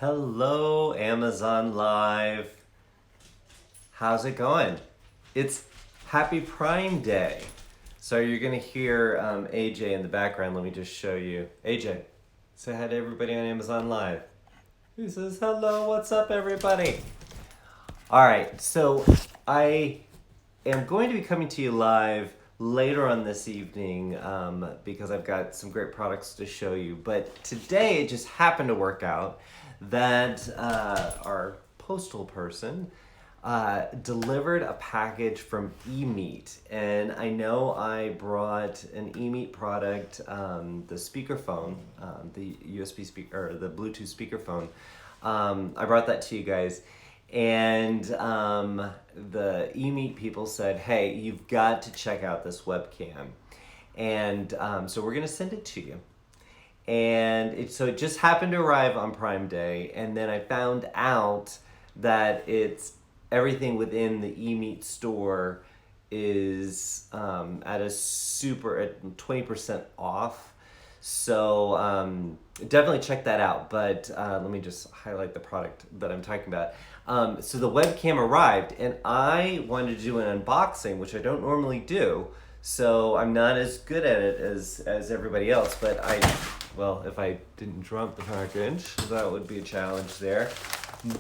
Hello, Amazon Live. How's it going? It's Happy Prime Day. So you're gonna hear AJ in the background. Let me just show you. AJ, say hi to everybody on Amazon Live. He says, hello, what's up, everybody? All right, so I am going to be coming to you live later on this evening because I've got some great products to show you. But today it just happened to work out that our postal person delivered a package from eMeet. And I know I brought an eMeet product, the speakerphone, the USB speaker, or the Bluetooth speakerphone. I brought that to you guys. And the eMeet people said, hey, you've got to check out this webcam. And so we're gonna send it to you. And it just happened to arrive on Prime Day. And then I found out that everything within the eMeet store is at 20% off. So definitely check that out. But let me just highlight the product that I'm talking about. So the webcam arrived and I wanted to do an unboxing, which I don't normally do. So I'm not as good at it as everybody else, but if I didn't drop the package, that would be a challenge there.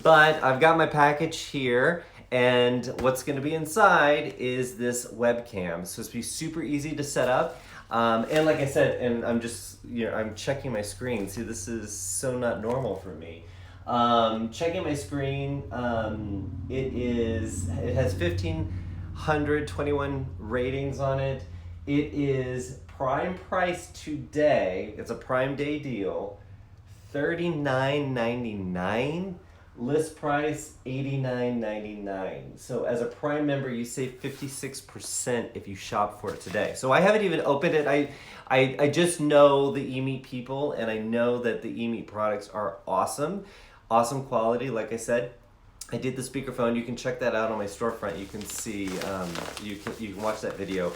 But I've got my package here, and what's gonna be inside is this webcam. It's supposed to be super easy to set up. And like I said, and I'm checking my screen. See, this is so not normal for me. Checking my screen, it has 1,521 ratings on it. It is prime price today. It's a Prime Day deal, $39.99. List price $89.99. So as a Prime member, you save 56% if you shop for it today. So I haven't even opened it. I just know the eMeet people, and I know that the eMeet products are awesome. Awesome quality, like I said. I did the speakerphone. You can check that out on my storefront. You can see, you can watch that video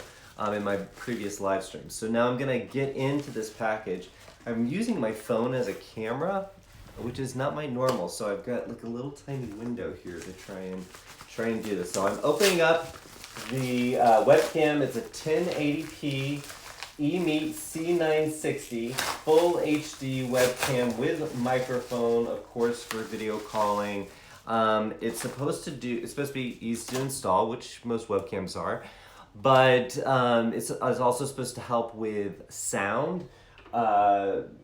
in my previous live stream. So now I'm gonna get into this package. I'm using my phone as a camera, which is not my normal. So I've got like a little tiny window here to try and do this. So I'm opening up the webcam. It's a 1080p eMeet C960 Full HD Webcam with microphone, of course, for video calling. It's supposed to be easy to install, which most webcams are, but it's also supposed to help with sound,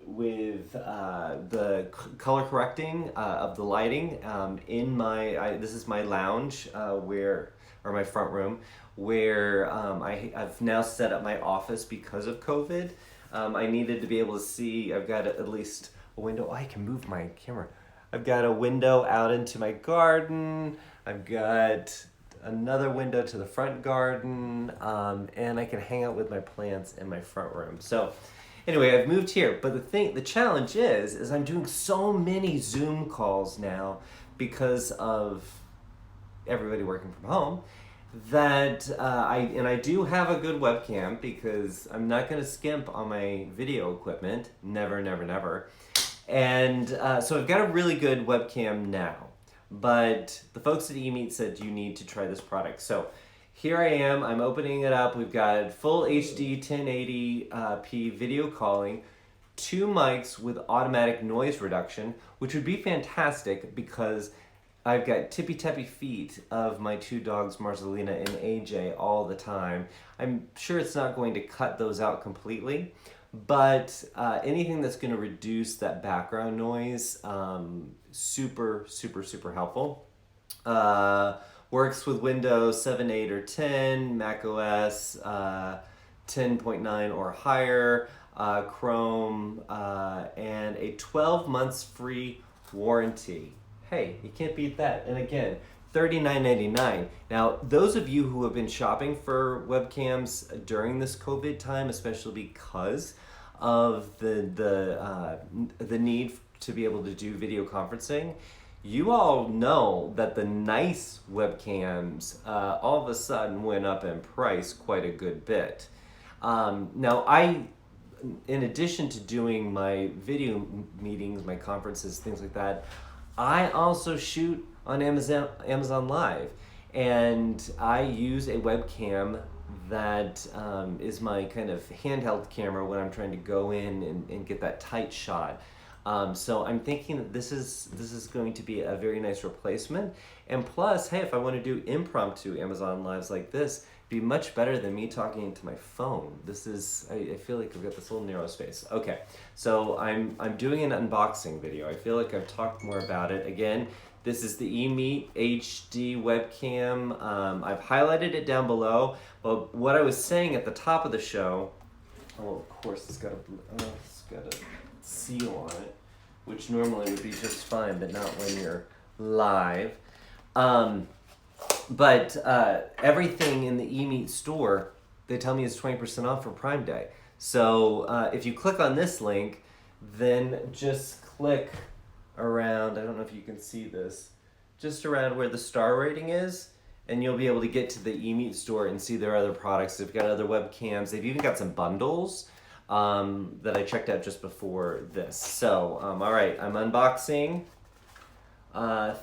with the color correcting of the lighting. This is my lounge or my front room, where I've now set up my office because of COVID. I needed to be able to see. I've got at least a window. Oh, I can move my camera. I've got a window out into my garden. I've got another window to the front garden, and I can hang out with my plants in my front room. So anyway, I've moved here, but the challenge is I'm doing so many Zoom calls now because of everybody working from home, that I do have a good webcam because I'm not going to skimp on my video equipment. Never, never, never. And so I've got a really good webcam now, but the folks at eMeet said you need to try this product. So here I am, I'm opening it up. We've got full HD 1080p video calling, 2 mics with automatic noise reduction, which would be fantastic because I've got tippy-tappy feet of my 2 dogs, Marcelina and AJ, all the time. I'm sure it's not going to cut those out completely, but anything that's going to reduce that background noise, super, super, super helpful. Works with Windows 7, 8, or 10, Mac OS 10.9 or higher, Chrome, and a 12 months free warranty. Hey, you can't beat that. And again, $39.99. Now, those of you who have been shopping for webcams during this COVID time, especially because of the need to be able to do video conferencing, you all know that the nice webcams all of a sudden went up in price quite a good bit. Now, in addition to doing my video meetings, my conferences, things like that, I also shoot on Amazon Live, and I use a webcam that is my kind of handheld camera when I'm trying to go in and get that tight shot. So I'm thinking that this is going to be a very nice replacement. And plus, hey, if I want to do impromptu Amazon Lives like this, be much better than me talking into my phone. This is, I feel like I've got this little narrow space. Okay, so I'm doing an unboxing video. I feel like I've talked more about it. Again, this is the eMeet HD Webcam. I've highlighted it down below, but what I was saying at the top of the show, oh, of course, it's got a seal on it, which normally would be just fine, but not when you're live. But everything in the eMeet store, they tell me is 20% off for Prime Day. So if you click on this link, then just click around, I don't know if you can see this, just around where the star rating is, and you'll be able to get to the eMeet store and see their other products. They've got other webcams. They've even got some bundles that I checked out just before this. So, all right, I'm unboxing.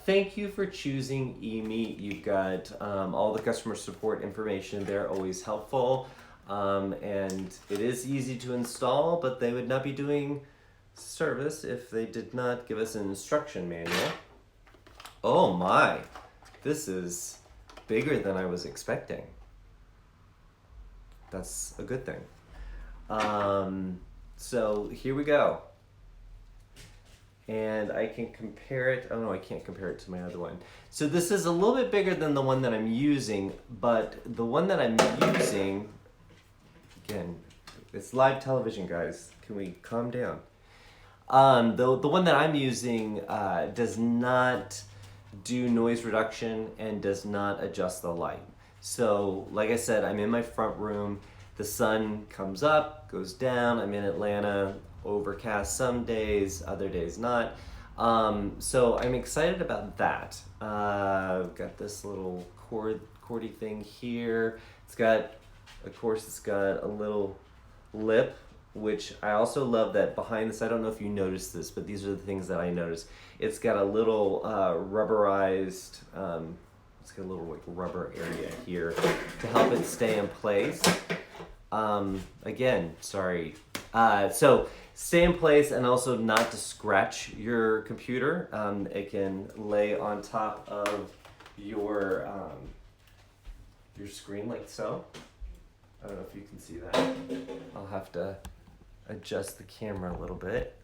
Thank you for choosing eMeet. You've got all the customer support information there, always helpful. And it is easy to install, but they would not be doing service if they did not give us an instruction manual. Oh my, this is bigger than I was expecting. That's a good thing. So here we go. And I can compare it, oh no, I can't compare it to my other one. So this is a little bit bigger than the one that I'm using, but the one that I'm using, again, it's live television, guys. Can we calm down? The one that I'm using does not do noise reduction and does not adjust the light. So like I said, I'm in my front room. The sun comes up, goes down. I'm in Atlanta, overcast some days, other days not. So I'm excited about that. I've got this little cordy thing here. It's got, of course, it's got a little lip, which I also love that behind this, I don't know if you noticed this, but these are the things that I noticed. It's got a little rubberized, it's got a little like rubber area here to help it stay in place. Again, sorry. So stay in place and also not to scratch your computer. It can lay on top of your screen like so. I don't know if you can see that. I'll have to adjust the camera a little bit.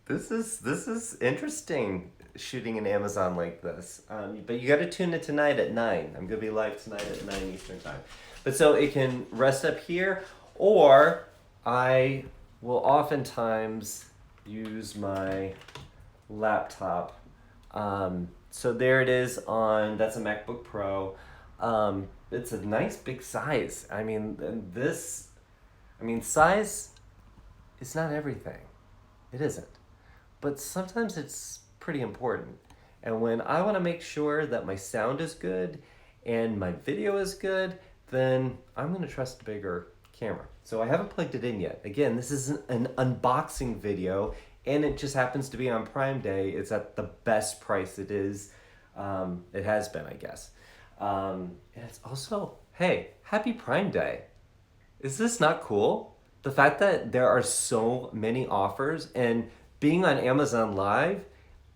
This is interesting, shooting in Amazon like this. But you got to tune it tonight at 9. I'm gonna be live tonight at 9 Eastern time. But so it can rest up here, or I will oftentimes use my laptop. So there it is on, that's a MacBook Pro. It's a nice big size. I mean, size is not everything. It isn't. But sometimes it's pretty important. And when I want to make sure that my sound is good and my video is good, then I'm going to trust a bigger camera. So I haven't plugged it in yet. Again, this is an unboxing video, and it just happens to be on Prime Day. It's at the best price it is. It has been, I guess. And it's also, hey, happy Prime Day. Is this not cool? The fact that there are so many offers, and being on Amazon Live,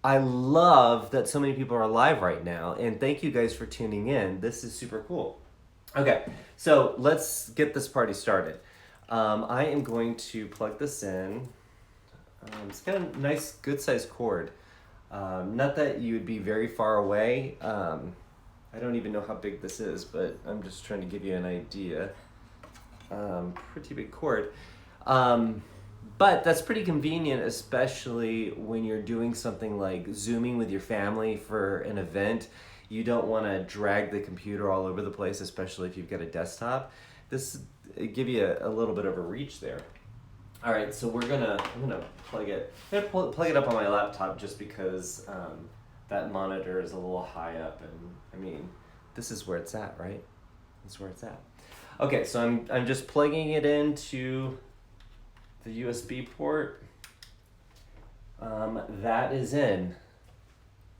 I love that so many people are live right now, and thank you guys for tuning in. This is super cool. Okay, so let's get this party started. I am going to plug this in. It's got a nice, good sized cord. Not that you would be very far away. I don't even know how big this is, but I'm just trying to give you an idea. Pretty big cord. But that's pretty convenient, especially when you're doing something like Zooming with your family for an event. You don't want to drag the computer all over the place, especially if you've got a desktop. This give you a little bit of a reach there. All right, so I'm gonna plug it. I'm gonna plug it up on my laptop just because that monitor is a little high up, and I mean, this is where it's at, right? This is where it's at. Okay, so I'm just plugging it into the USB port. That is in.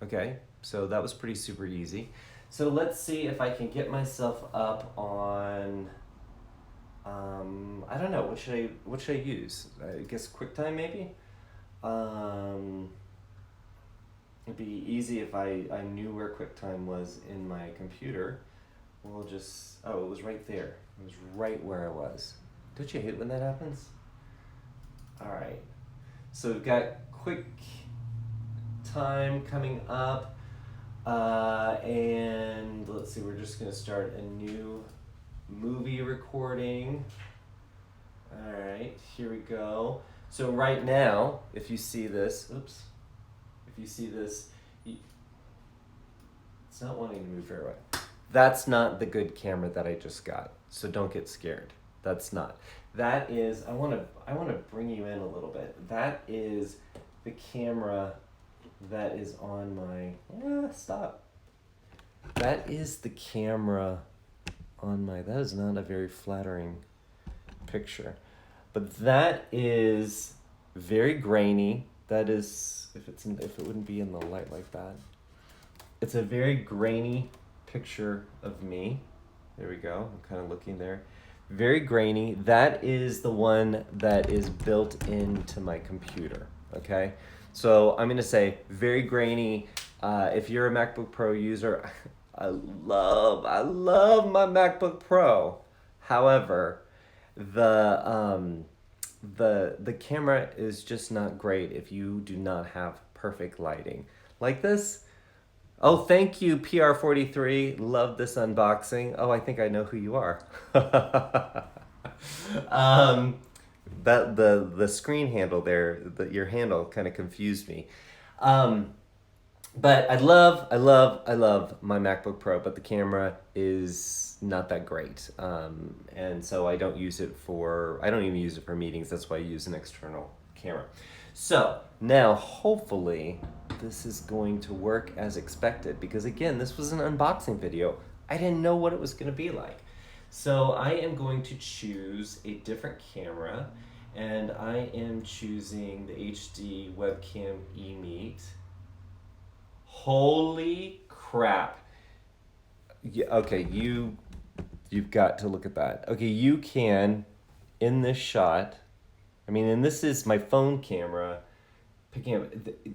Okay, so that was pretty super easy. So let's see if I can get myself up on, I don't know, what should I use? I guess QuickTime maybe? It'd be easy if I knew where QuickTime was in my computer. We'll just, oh, it was right there. It was right where I was. Don't you hate when that happens? All right, so we've got QuickTime coming up. And let's see, we're just gonna start a new movie recording. All right, here we go. So right now, if you see this, oops, if you see this, it's not wanting to move very well. That's not the good camera that I just got, so don't get scared. That's not. That is, I wanna bring you in a little bit. That is the camera that is on my, stop. That is the camera on my, that is not a very flattering picture. But that is very grainy. That is, if it wouldn't be in the light like that. It's a very grainy picture of me. There we go, I'm kind of looking there. Very grainy. That is the one that is built into my computer, okay? So I'm gonna say very grainy. If you're a MacBook Pro user, I love my MacBook Pro. However, the camera is just not great if you do not have perfect lighting. Like this. Oh, thank you, PR43. Love this unboxing. Oh, I think I know who you are. That the screen handle there, your handle kind of confused me. But I love my MacBook Pro, but the camera is not that great. And so I don't even use it for meetings. That's why I use an external camera. So now hopefully this is going to work as expected, because again, this was an unboxing video. I didn't know what it was going to be like. So I am going to choose a different camera, and I am choosing the HD Webcam eMeet. Holy crap. Yeah, okay, you've got to look at that. Okay, you can, in this shot, and this is my phone camera, picking up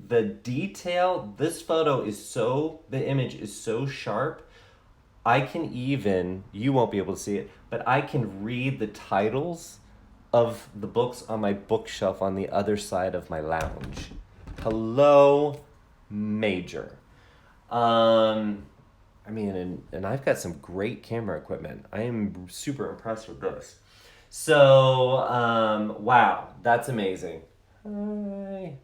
the detail. This photo is the image is so sharp. I can even, you won't be able to see it, but I can read the titles of the books on my bookshelf on the other side of my lounge. Hello, Major. And I've got some great camera equipment. I am super impressed with this. So, wow, that's amazing. Hi.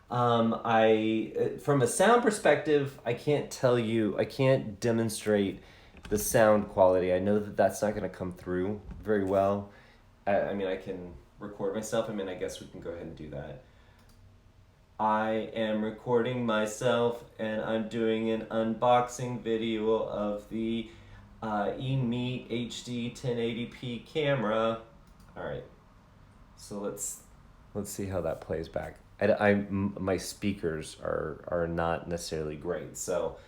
From a sound perspective, I can't demonstrate the sound quality. I know that that's not going to come through very well. I can record myself. I guess we can go ahead and do that. I am recording myself, and I'm doing an unboxing video of the eMeet HD 1080p camera. All right, so let's see how that plays back. My speakers are not necessarily great, so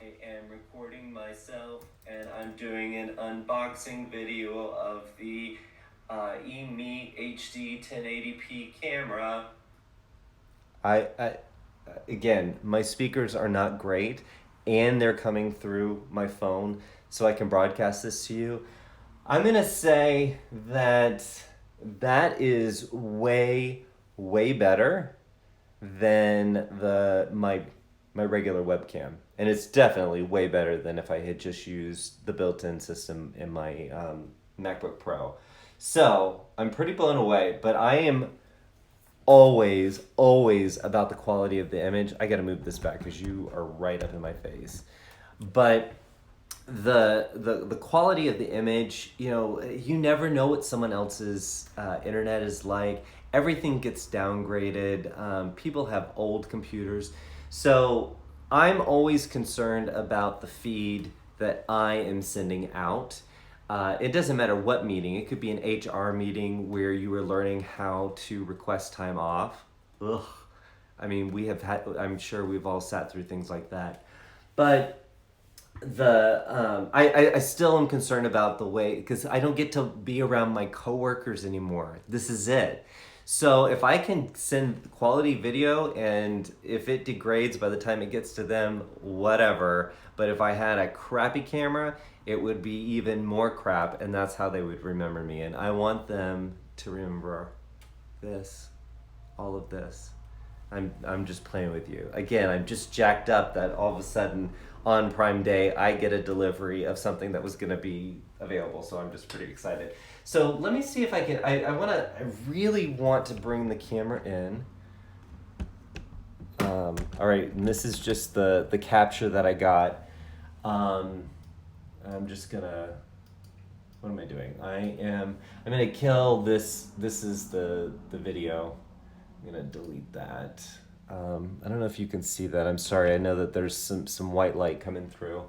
I am recording myself, and I'm doing an unboxing video of the eMeet HD 1080p camera. Again, my speakers are not great, and they're coming through my phone, so I can broadcast this to you. I'm gonna say that is way better than my regular webcam, and it's definitely way better than if I had just used the built-in system in my MacBook Pro. So I'm pretty blown away, but I am always about the quality of the image. I gotta move this back because you are right up in my face. But the quality of the image, you never know what someone else's internet is like. Everything gets downgraded. People have old computers. So I'm always concerned about the feed that I am sending out. It doesn't matter what meeting. It could be an HR meeting where you are learning how to request time off. Ugh. I mean, we have had, I'm sure we've all sat through things like that. But I still am concerned about the way, because I don't get to be around my coworkers anymore. This is it. So if I can send quality video, and if it degrades by the time it gets to them, whatever. But if I had a crappy camera, it would be even more crap, and that's how they would remember me. And I want them to remember this, all of this. I'm just playing with you. Again, I'm just jacked up that all of a sudden on Prime Day I get a delivery of something that was going to be available. So I'm just pretty excited. So let me see if I can. I really want to bring the camera in. All right, and this is just the capture that I got. I'm just gonna. What am I doing? I'm gonna kill this. This is the video. I'm gonna delete that. I don't know if you can see that. I'm sorry. I know that there's some white light coming through,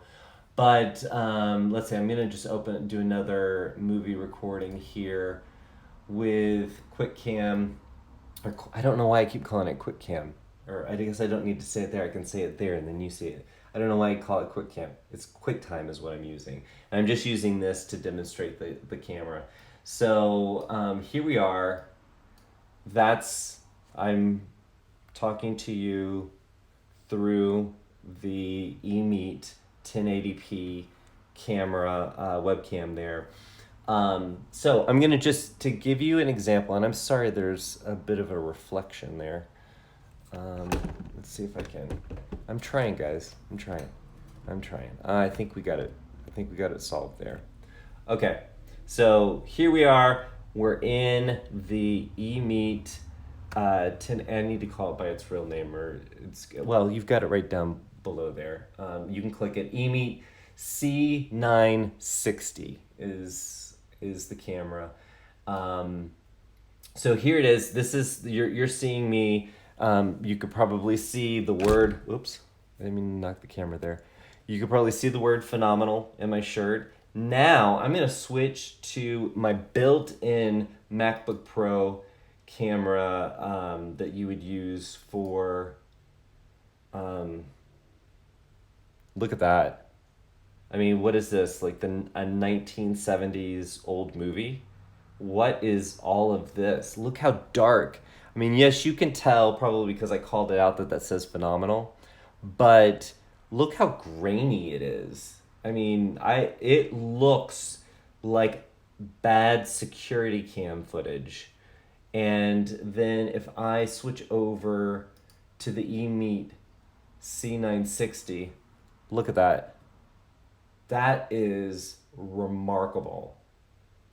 but let's see. I'm gonna just do another movie recording here with QuickCam. Or I don't know why I keep calling it QuickCam. Or I guess I don't need to say it there. I can say it there, and then you see it. I don't know why I call it QuickCam. It's QuickTime is what I'm using. And I'm just using this to demonstrate the camera. So here we are. I'm talking to you through the eMeet 1080p camera webcam there. So I'm gonna to give you an example, and I'm sorry there's a bit of a reflection there. Let's see if I can. I'm trying, guys. I'm trying. I think we got it. I think we got it solved there. Okay, so here we are. We're in the eMeet 10. I need to call it by its real name, or well, you've got it right down below there. You can click it. eMeet C960 is the camera. So here it is. This is you're seeing me. You could probably see the word. Oops, I didn't mean to knock the camera there. You could probably see the word phenomenal in my shirt. Now I'm gonna switch to my built-in MacBook Pro camera that you would use for. Look at that. I mean, what is this? Like a 1970s old movie? What is all of this? Look how dark. I mean, yes, you can tell probably because I called it out that says phenomenal, but look how grainy it is. I mean, it looks like bad security cam footage. And then if I switch over to the eMeet C960, look at that. That is remarkable.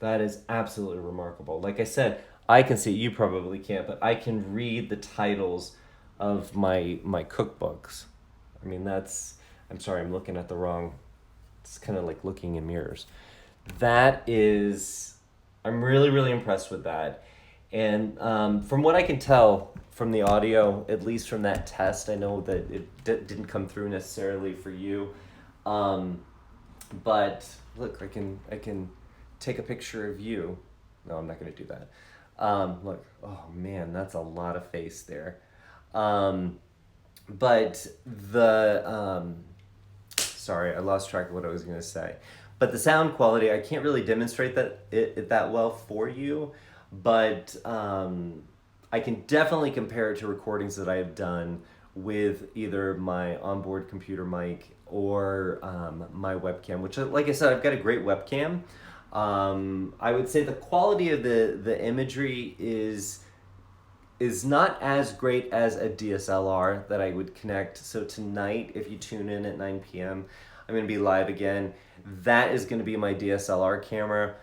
That is absolutely remarkable. Like I said, I can see, you probably can't, but I can read the titles of my cookbooks. I mean, I'm sorry, I'm looking at the wrong, it's kind of like looking in mirrors. I'm really, really impressed with that. And from what I can tell from the audio, at least from that test, I know that it didn't come through necessarily for you. But look, I can take a picture of you. No, I'm not going to do that. Look, oh man, that's a lot of face there. But sorry, I lost track of what I was going to say. But the sound quality, I can't really demonstrate that well for you, but I can definitely compare it to recordings that I have done with either my onboard computer mic or my webcam, which, like I said, I've got a great webcam. I would say the quality of the imagery is not as great as a DSLR that I would connect. So tonight, if you tune in at 9 p.m., I'm going to be live again. That is going to be my DSLR camera.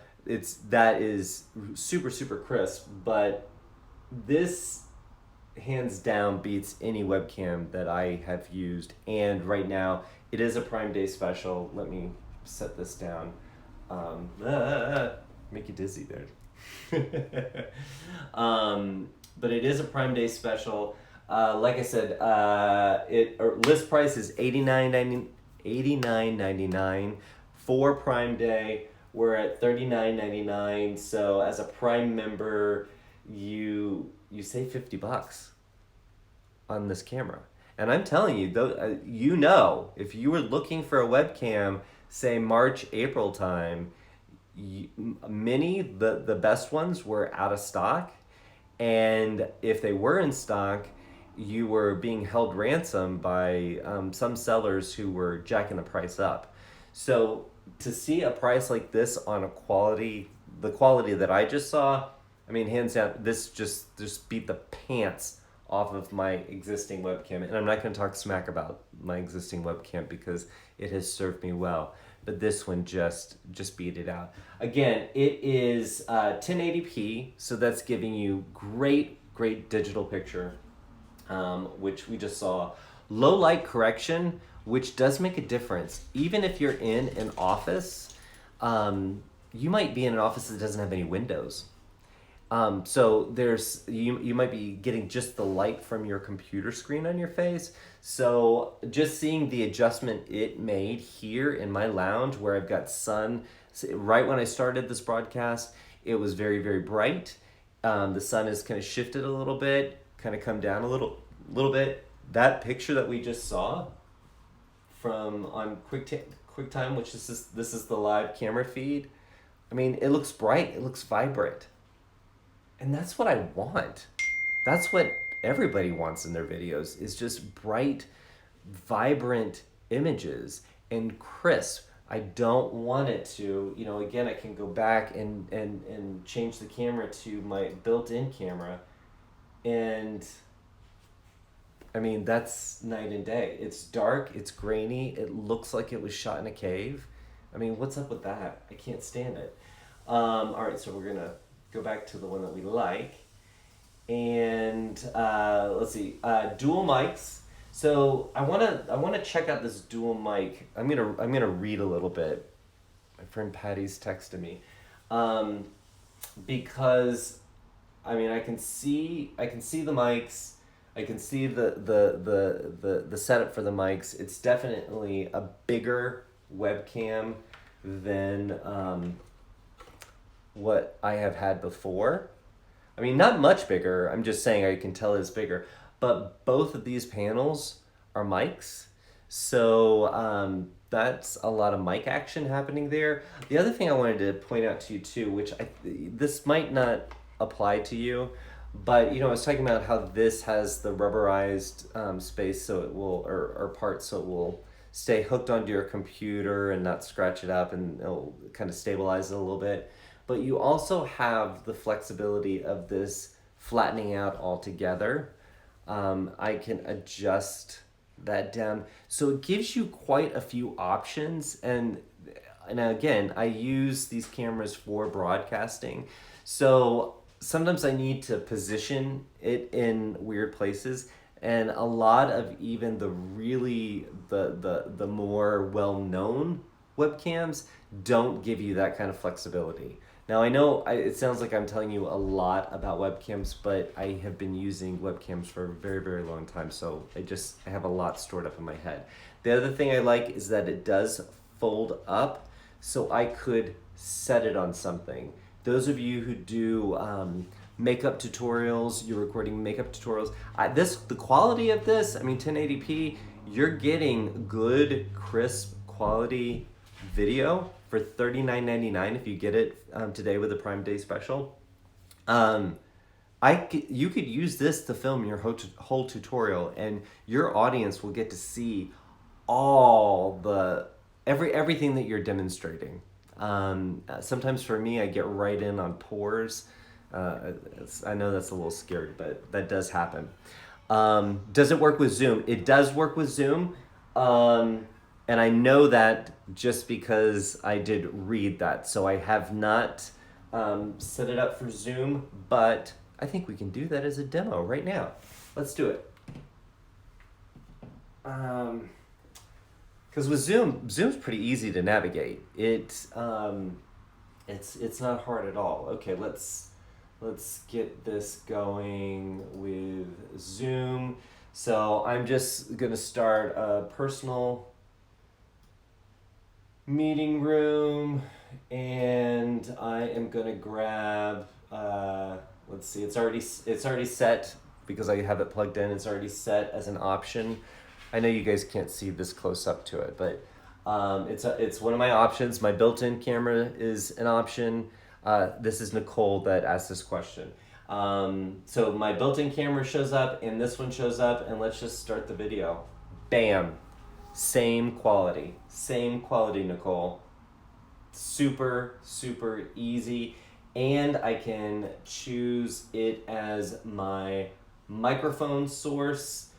That is super, super crisp, but this hands down beats any webcam that I have used. And right now, it is a Prime Day special. Let me set this down. Make you dizzy there. But it is a Prime Day special. Like I said, list price is $89.99 for Prime Day. We're at $39.99. So as a Prime member, you save $50. on this camera. And I'm telling you, though, you know, if you were looking for a webcam, say March, April time, many the best ones were out of stock, and if they were in stock, you were being held ransom by some sellers who were jacking the price up. So to see a price like this on the quality that I just saw, I mean, hands down, this just beat the pants off of my existing webcam. And I'm not going to talk smack about my existing webcam because it has served me well. But this one just beat it out. Again, it is 1080p, so that's giving you great digital picture, which we just saw. Low light correction, which does make a difference. Even if you're in an office, you might be in an office that doesn't have any windows. So you might be getting just the light from your computer screen on your face. So just seeing the adjustment it made here in my lounge where I've got sun, right when I started this broadcast, it was very bright. The sun has kind of shifted a little bit, kind of come down a little bit. That picture that we just saw from on QuickTime, which this is the live camera feed. I mean, it looks bright, it looks vibrant. And that's what I want. That's what everybody wants in their videos, is just bright, vibrant images and crisp. I don't want it to, again, I can go back and change the camera to my built-in camera. And I mean, that's night and day. It's dark, it's grainy, it looks like it was shot in a cave. I mean, what's up with that? I can't stand it. All right, so we're gonna go back to the one that we like, and let's see, dual mics. So I wanna check out this dual mic. I'm gonna read a little bit. My friend Patty's texted me, because I mean I can see the mics. I can see the setup for the mics. It's definitely a bigger webcam than what I have had before. I mean, not much bigger. I'm just saying I can tell it's bigger. But both of these panels are mics. So that's a lot of mic action happening there. The other thing I wanted to point out to you too, which this might not apply to you, but I was talking about how this has the rubberized space, so it will, or parts, so it will stay hooked onto your computer and not scratch it up, and it'll kind of stabilize it a little bit. But you also have the flexibility of this flattening out altogether. I can adjust that down. So it gives you quite a few options. And again, I use these cameras for broadcasting. So sometimes I need to position it in weird places. And a lot of even the really, the more well-known webcams don't give you that kind of flexibility. Now I know it sounds like I'm telling you a lot about webcams, but I have been using webcams for a very long time, so I have a lot stored up in my head. The other thing I like is that it does fold up, so I could set it on something. Those of you who do makeup tutorials, you're recording makeup tutorials, the quality of this, I mean 1080p, you're getting good, crisp quality video for $39.99 if you get it today with a Prime Day special. You could use this to film your whole tutorial, and your audience will get to see all everything that you're demonstrating. Sometimes for me, I get right in on pores. I know that's a little scary, but that does happen. Does it work with Zoom? It does work with Zoom. And I know that just because I did read that. So I have not set it up for Zoom, but I think we can do that as a demo right now. Let's do it. Because with Zoom's pretty easy to navigate. It's not hard at all. Okay, let's get this going with Zoom. So I'm just gonna start a personal meeting room, and I am gonna grab let's see, it's already set because I have it plugged in. It's already set as an option. I know you guys can't see this close up to it, but it's one of my options. My built-in camera is an option. This is Nicole that asked this question. So my built-in camera shows up and this one shows up, and let's just start the video. Bam. Same quality, Nicole. Super, super easy. And I can choose it as my microphone source.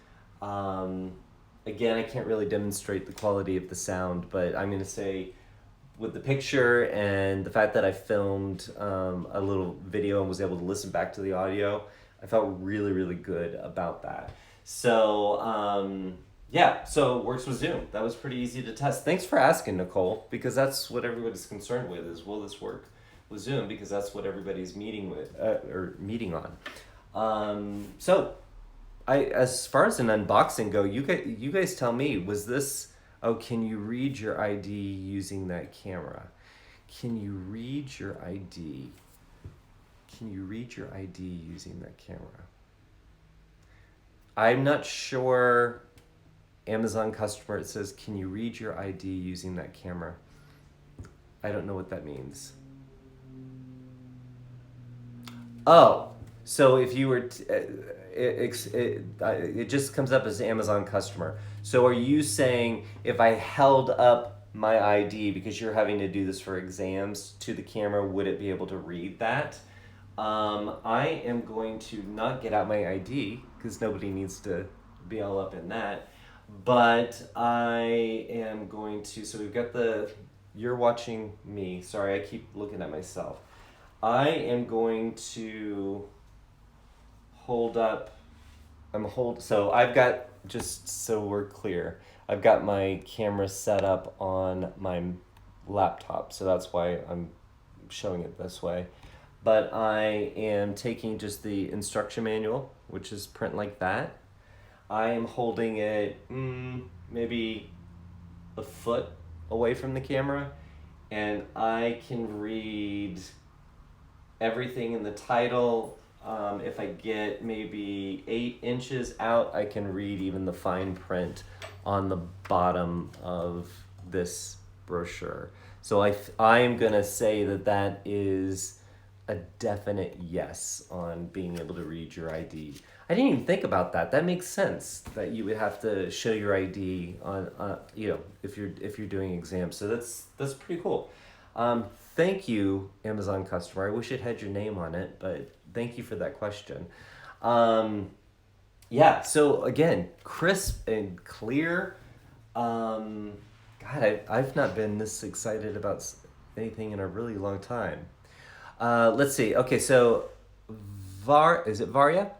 Again, I can't really demonstrate the quality of the sound, but I'm going to say with the picture and the fact that I filmed a little video and was able to listen back to the audio, I felt really, really good about that. So, yeah, so works with Zoom. That was pretty easy to test. Thanks for asking, Nicole, because that's what everybody's concerned with is, will this work with Zoom? Because that's what everybody's meeting with, or meeting on. So, as far as an unboxing go, you guys tell me, was this, oh, can you read your ID using that camera? Can you read your ID? Can you read your ID using that camera? I'm not sure. Amazon customer, it says, can you read your ID using that camera? I don't know what that means. Oh, so if you were, it just comes up as Amazon customer. So are you saying if I held up my ID, because you're having to do this for exams, to the camera, would it be able to read that? I am going to not get out my ID because nobody needs to be all up in that. But I am going to, so we've got you're watching me. Sorry, I keep looking at myself. I am going to hold up, so I've got, just so we're clear, I've got my camera set up on my laptop, so that's why I'm showing it this way. But I am taking just the instruction manual, which is print like that. I am holding it maybe a foot away from the camera, and I can read everything in the title. If I get maybe 8 inches out, I can read even the fine print on the bottom of this brochure. So I'm gonna say that is a definite yes on being able to read your ID. I didn't even think about that. That makes sense that you would have to show your ID on, if you're doing exams. So that's pretty cool. Thank you, Amazon customer. I wish it had your name on it, but thank you for that question. Yeah. So again, crisp and clear. God, I've not been this excited about anything in a really long time. Let's see. Okay, so is it Varya?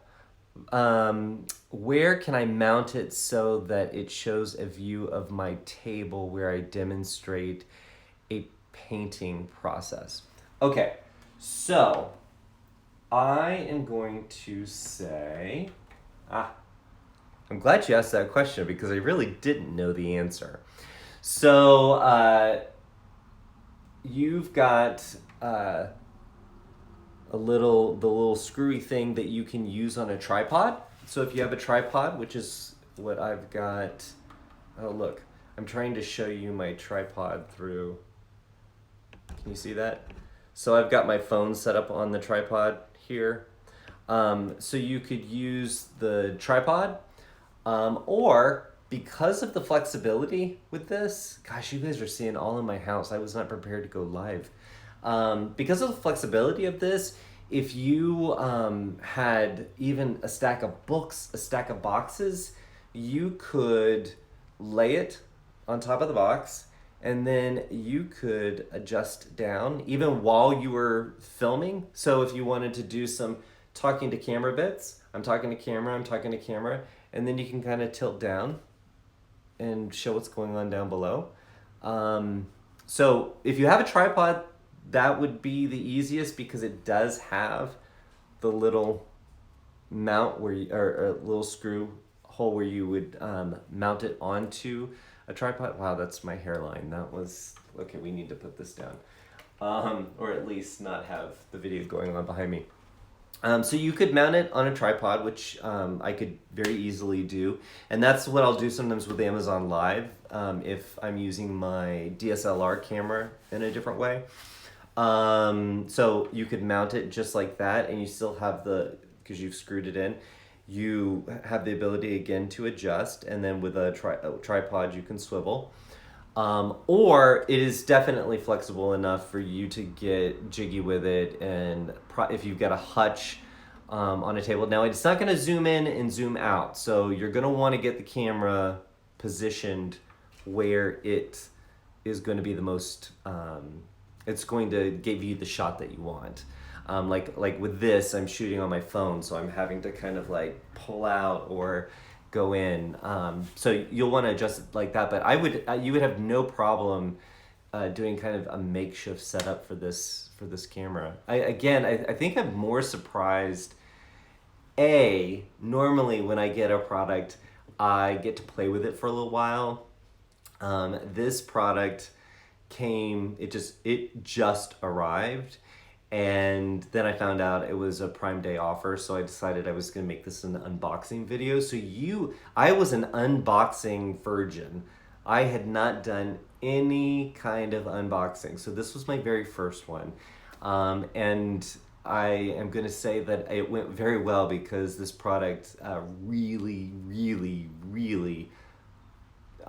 Where can I mount it so that it shows a view of my table where I demonstrate a painting process? Okay, so I am going to say, I'm glad you asked that question because I really didn't know the answer. So you've got the little screwy thing that you can use on a tripod. So if you have a tripod, which is what I've got, oh look, I'm trying to show you my tripod through, can you see that? So I've got my phone set up on the tripod here. So you could use the tripod, or because of the flexibility with this, gosh, you guys are seeing all in my house. I was not prepared to go live. Because of the flexibility of this, if you had even a stack of books, a stack of boxes, you could lay it on top of the box, and then you could adjust down even while you were filming. So if you wanted to do some talking to camera bits, I'm talking to camera, and then you can kind of tilt down and show what's going on down below. So if you have a tripod, that would be the easiest because it does have the little mount where or a little screw hole where you would mount it onto a tripod. Wow, that's my hairline. That was, okay, we need to put this down. Or at least not have the video going on behind me. So you could mount it on a tripod, which I could very easily do. And that's what I'll do sometimes with Amazon Live if I'm using my DSLR camera in a different way. So you could mount it just like that, and you still have because you've screwed it in, you have the ability again to adjust, and then with a tripod you can swivel. Or it is definitely flexible enough for you to get jiggy with it, and if you've got a hutch on a table. Now it's not going to zoom in and zoom out, so you're going to want to get the camera positioned where it is going to be the most, it's going to give you the shot that you want. Like with this, I'm shooting on my phone, so I'm having to kind of like pull out or go in. So you'll want to adjust it like that. But you would have no problem doing kind of a makeshift setup for this camera. I think I'm more surprised. Normally when I get a product, I get to play with it for a little while. This product it just arrived. And then I found out it was a Prime Day offer, so I decided I was going to make this an unboxing video. I was an unboxing virgin. I had not done any kind of unboxing, so this was my very first one. And I am going to say that it went very well because this product really, really, really,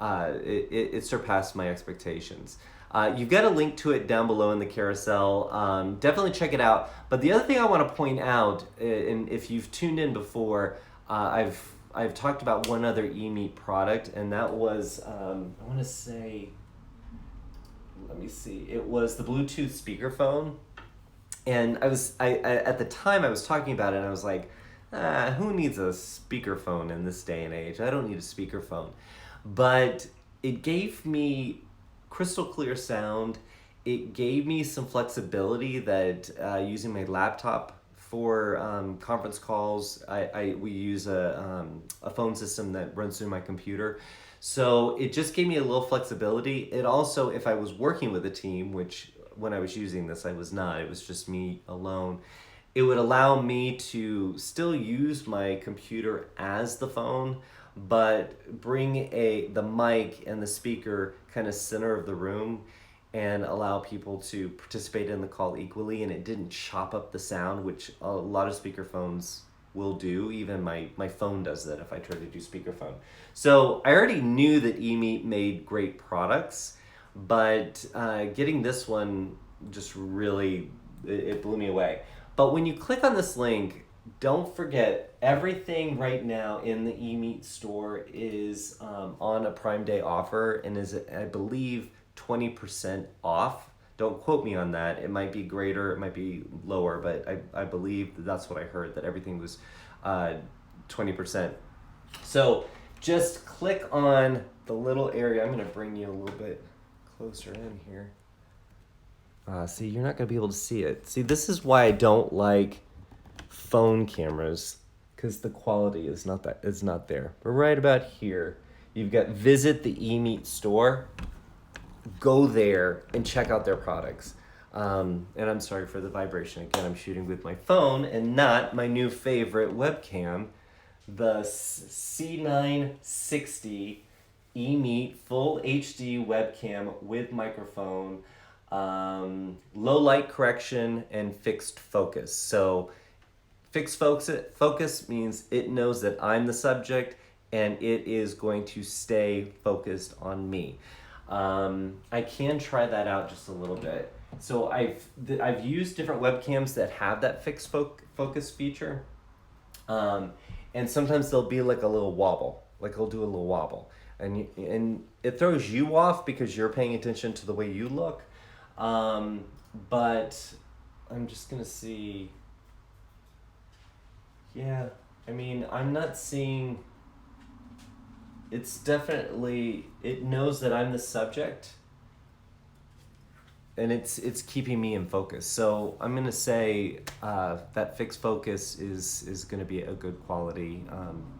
it surpassed my expectations. You've got a link to it down below in the carousel. Definitely check it out. But the other thing I want to point out, and if you've tuned in before, I've talked about one other eMeet product, and that was I want to say, let me see, it was the Bluetooth speakerphone. And I at the time I was talking about it, and I was like, who needs a speakerphone in this day and age? I don't need a speakerphone. But it gave me crystal clear sound. It gave me some flexibility that using my laptop for conference calls, we use a phone system that runs through my computer. So it just gave me a little flexibility. It also, if I was working with a team, which when I was using this, I was not, it was just me alone, it would allow me to still use my computer as the phone, but bring the mic and the speaker kind of center of the room and allow people to participate in the call equally, and it didn't chop up the sound, which a lot of speakerphones will do. Even my phone does that if I try to do speakerphone. So I already knew that eMeet made great products, but getting this one just really, it blew me away. But when you click on this link, don't forget, everything right now in the eMeet store is on a Prime Day offer and is, I believe, 20% off. Don't quote me on that. It might be greater, it might be lower, but I believe that's what I heard, that everything was 20%. So just click on the little area. I'm going to bring you a little bit closer in here. See, you're not going to be able to see it. See, this is why I don't like phone cameras, because the quality is not there. But right about here, you've got visit the eMeet store. Go there and check out their products. And I'm sorry for the vibration. Again, I'm shooting with my phone and not my new favorite webcam, the C960 eMeet Full HD Webcam with microphone, low light correction, and fixed focus. So fixed focus means it knows that I'm the subject and it is going to stay focused on me. I can try that out just a little bit. So I've used different webcams that have that fixed focus feature, and sometimes there'll be like a little wobble, like it'll do a little wobble, and it throws you off because you're paying attention to the way you look. But I'm just gonna see. Yeah, I mean, I'm not seeing. It's definitely, it knows that I'm the subject, and it's keeping me in focus. So I'm gonna say that fixed focus is gonna be a good quality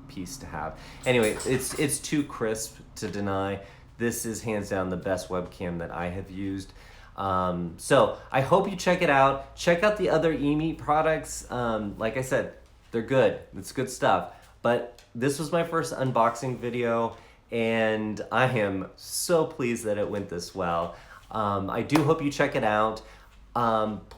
piece to have. Anyway, it's too crisp to deny. This is hands down the best webcam that I have used. So I hope you check it out. Check out the other eMeet products. Like I said, they're good. It's good stuff. But this was my first unboxing video, and I am so pleased that it went this well. I do hope you check it out.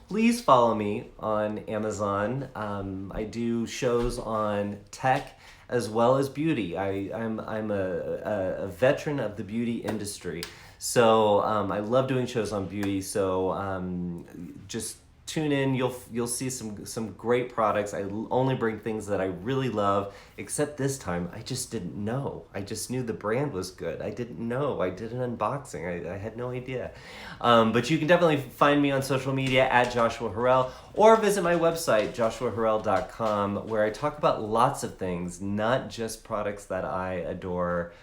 Please follow me on Amazon. I do shows on tech as well as beauty. I'm a veteran of the beauty industry. So I love doing shows on beauty. So just tune in. You'll see some great products. I only bring things that I really love. Except this time, I just didn't know. I just knew the brand was good. I didn't know. I did an unboxing. I had no idea. But you can definitely find me on social media at Joshua Harrell, or visit my website joshuaharrell.com, where I talk about lots of things, not just products that I adore.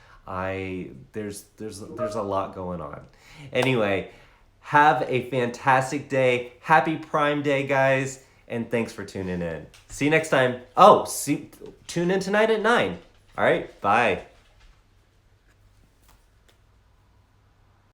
There's a lot going on. Anyway, have a fantastic day. Happy Prime Day, guys, and thanks for tuning in. See you next time. Oh, tune in tonight at 9. All right, bye.